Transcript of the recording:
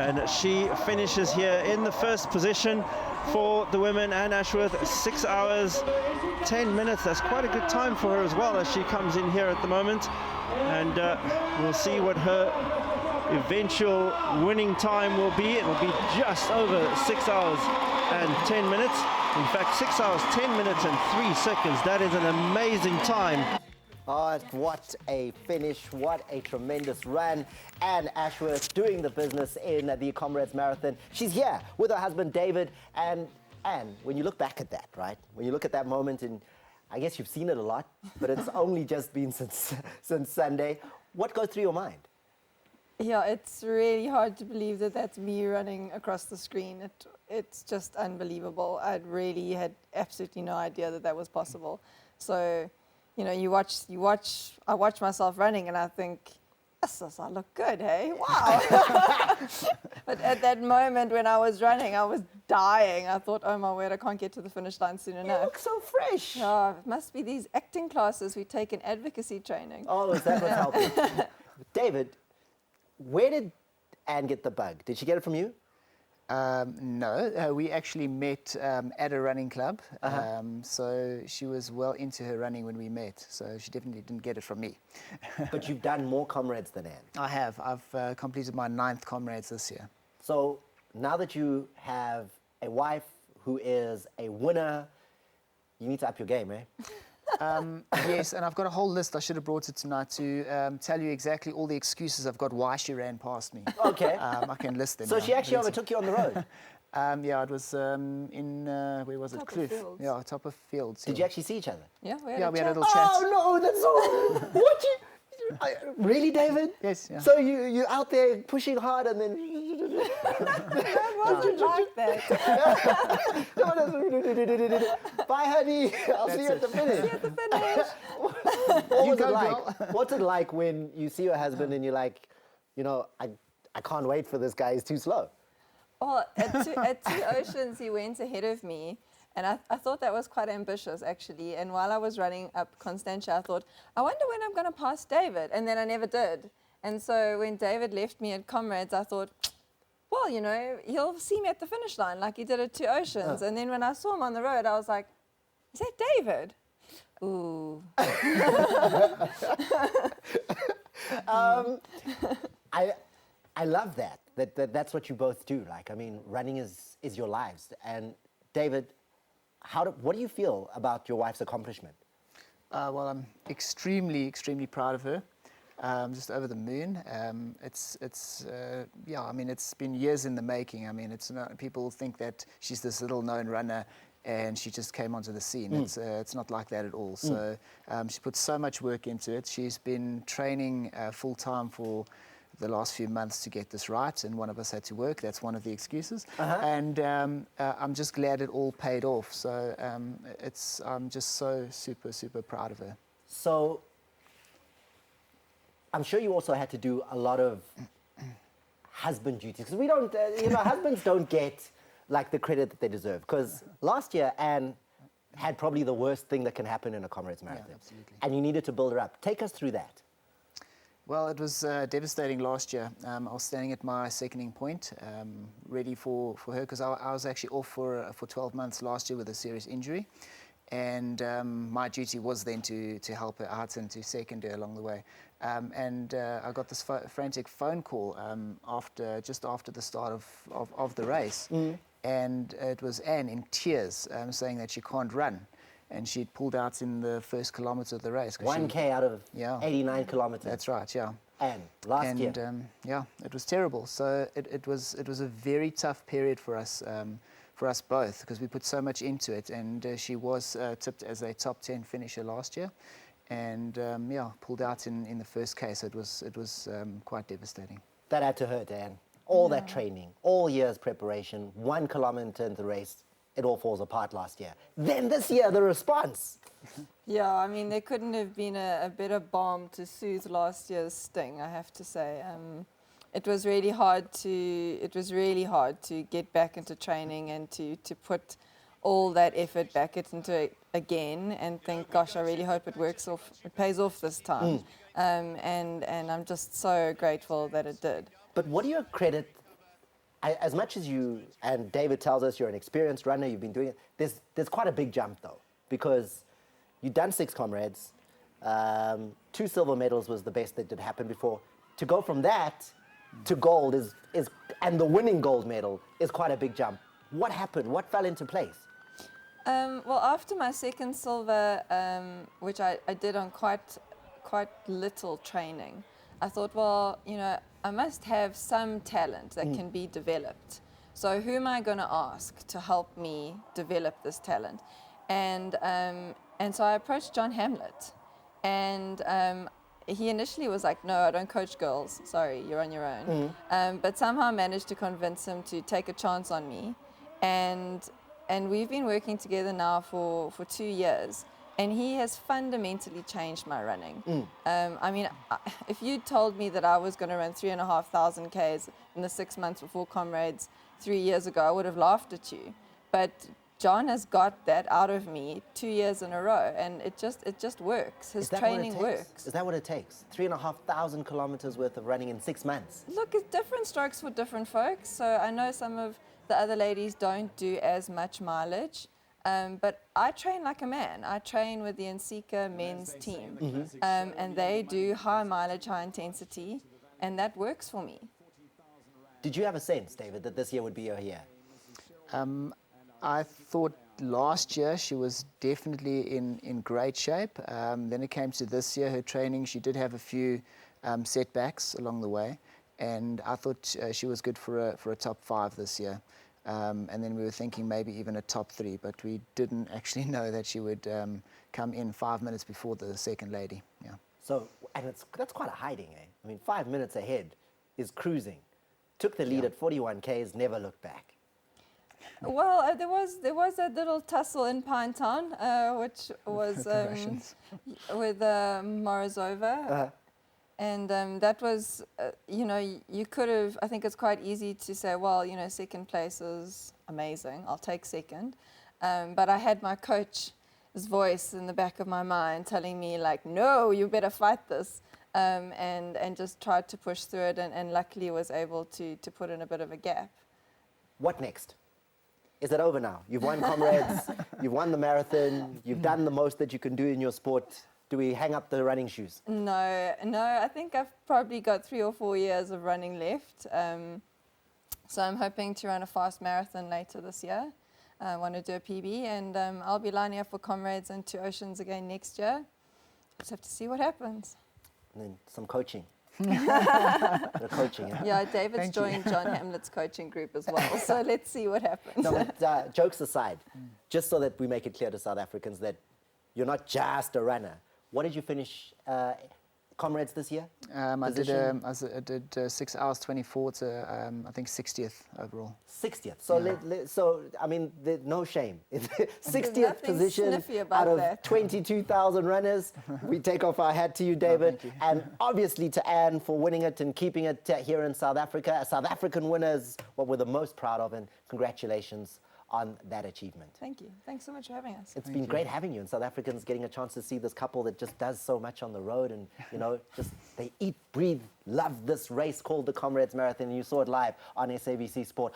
and she finishes here in the first position for the women. Ann Ashworth, 6 hours, 10 minutes. That's quite a good time for her as well as she comes in here at the moment. And we'll see what her eventual winning time will be. It will be just over 6 hours and 10 minutes. In fact, 6 hours, 10 minutes and 3 seconds. That is an amazing time. Oh, what a finish, what a tremendous run. Ann Ashworth doing the business in the Comrades Marathon. She's here with her husband, David. And Ann, when you look back at that, right? When you look at that moment, and I guess you've seen it a lot, but it's only just been since Sunday. What goes through your mind? Yeah, it's really hard to believe that that's me running across the screen. It's just unbelievable. I really had absolutely no idea that that was possible. So, you know, I watch myself running and I think, yes, I look good, hey? Wow. But at that moment when I was running, I was dying. I thought, oh my word, I can't get to the finish line soon enough. You look so fresh. Oh, it must be these acting classes we take in advocacy training. Oh, is that what's helping? David, where did Ann get the bug? Did she get it from you? No, we actually met at a running club. So she was well into her running when we met. So she definitely didn't get it from me. But you've done more Comrades than Ann. I have. I've completed my 9th Comrades this year. So now that you have a wife who is a winner, you need to up your game, eh? Yes, and I've got a whole list. I should have brought it tonight to tell you exactly all the excuses I've got why she ran past me. Okay. I can list them. So she actually overtook you on the road? Yeah, it was in, where was it? Kloof. Yeah, top of Fields. Did you actually see each other? Yeah, we had a little chat. Oh, no, that's all. What really, David? Yes, yeah. So you're out there pushing hard and then... That wasn't like that. Bye, honey. I'll see you at the finish. See you at the finish. What was it like? What's it like when you see your husband and you're like, you know, I can't wait for this guy. He's too slow. Well, at Two Oceans, he went ahead of me. And I thought that was quite ambitious, actually. And while I was running up Constantia, I thought, I wonder when I'm going to pass David. And then I never did. And so when David left me at Comrades, I thought, well, you know, he'll see me at the finish line like he did at Two Oceans. And then when I saw him on the road, I was like, is that David? Ooh. I love that. That's what you both do. Like, I mean, running is your lives. And David, what do you feel about your wife's accomplishment? Well, I'm extremely, extremely proud of her. Just over the moon. Yeah, I mean, it's been years in the making. I mean, people think that she's this little known runner and she just came onto the scene. It's not like that at all. So she put so much work into it. She's been training full time for the last few months to get this right, and one of us had to work. That's one of the excuses. And I'm just glad it all paid off. So I'm just so super, super proud of her. So I'm sure you also had to do a lot of husband duties, because we don't, husbands don't get like the credit that they deserve. Because last year, Ann had probably the worst thing that can happen in a Comrades Marathon. Yeah, absolutely. And you needed to build her up. Take us through that. Well, it was devastating last year. I was standing at my seconding point, ready for her, because I was actually off for 12 months last year with a serious injury. And my duty was then to help her out and to second her along the way. And I got this frantic phone call just after the start of the race. And it was Ann in tears saying that she can't run. And she'd pulled out in the first kilometre of the race. 1K out of 89 kilometres. That's right, yeah. And last year. Yeah, it was terrible. So it was a very tough period for us both, because we put so much into it. And she was tipped as a top 10 finisher last year. And pulled out in the first case. It was quite devastating. That had to hurt, Ann. All that training, all year's preparation, 1 kilometre into the race, it all falls apart last year. Then this year, the response. Yeah, I mean, there couldn't have been a better balm to soothe last year's sting, I have to say. It was really hard to get back into training and to put all that effort back into it again and think, gosh, I really hope it pays off this time. And I'm just so grateful that it did. But what do you credit as much as you, and David tells us you're an experienced runner, you've been doing it, there's quite a big jump though, because you've done 6 Comrades, 2 silver medals was the best that did happen before. To go from that to gold and the winning gold medal is quite a big jump. What happened? What fell into place? Well, after my second silver, which I did on quite little training, I thought, well, you know, I must have some talent that can be developed. So who am I going to ask to help me develop this talent? And so I approached John Hamlet, and he initially was like, no, I don't coach girls. Sorry, you're on your own. But somehow I managed to convince him to take a chance on me. And we've been working together now for 2 years. And he has fundamentally changed my running. I mean, if you told me that I was going to run 3,500 Ks in the 6 months before Comrades 3 years ago, I would have laughed at you. But John has got that out of me 2 years in a row, and it just works. His training works. Is that what it takes? 3,500 kilometers worth of running in 6 months? Look, it's different strokes for different folks. So I know some of the other ladies don't do as much mileage, but I train like a man. I train with the Nsika men's team, and they do high mileage, high intensity, and that works for me. Did you have a sense, David, that this year would be your year? I thought last year she was definitely in great shape. Then it came to this year, her training, she did have a few setbacks along the way, and I thought she was good for a top 5 this year. And then we were thinking maybe even a top 3, but we didn't actually know that she would come in 5 minutes before the second lady. Yeah. So, and that's quite a hiding, eh? I mean, 5 minutes ahead is cruising. Took the lead at 41 Ks, never looked back. Well, there was that little tussle in Pinetown, which was with Morozova. And that was, you know, you could have, I think it's quite easy to say, well, you know, second place is amazing, I'll take second. But I had my coach's voice in the back of my mind telling me, like, no, you better fight this. And just tried to push through it, and luckily was able to put in a bit of a gap. What next? Is it over now? You've won Comrades, you've won the marathon, you've done the most that you can do in your sport. Do we hang up the running shoes? No, I think I've probably got 3 or 4 years of running left. So I'm hoping to run a fast marathon later this year. I want to do a PB, and I'll be lining up for Comrades and 2 Oceans again next year. Just have to see what happens. And then some coaching. Coaching, yeah? Yeah, David's joined John Hamlet's coaching group as well, so let's see what happens. No, but jokes aside, just so that we make it clear to South Africans that you're not just a runner. What did you finish Comrades this year? I did 6 hours 24 to I think 60th overall. 60th. So so I mean, no shame. 60th position out of 22,000 runners. We take off our hat to you, David, and obviously to Ann for winning it and keeping it here in South Africa. South African winners, what we're the most proud of, and congratulations on that achievement. Thank you. Thanks so much for having us. It's been great having you, and South Africans getting a chance to see this couple that just does so much on the road, and you know, just they eat, breathe, love this race called the Comrades Marathon, and you saw it live on SABC Sport.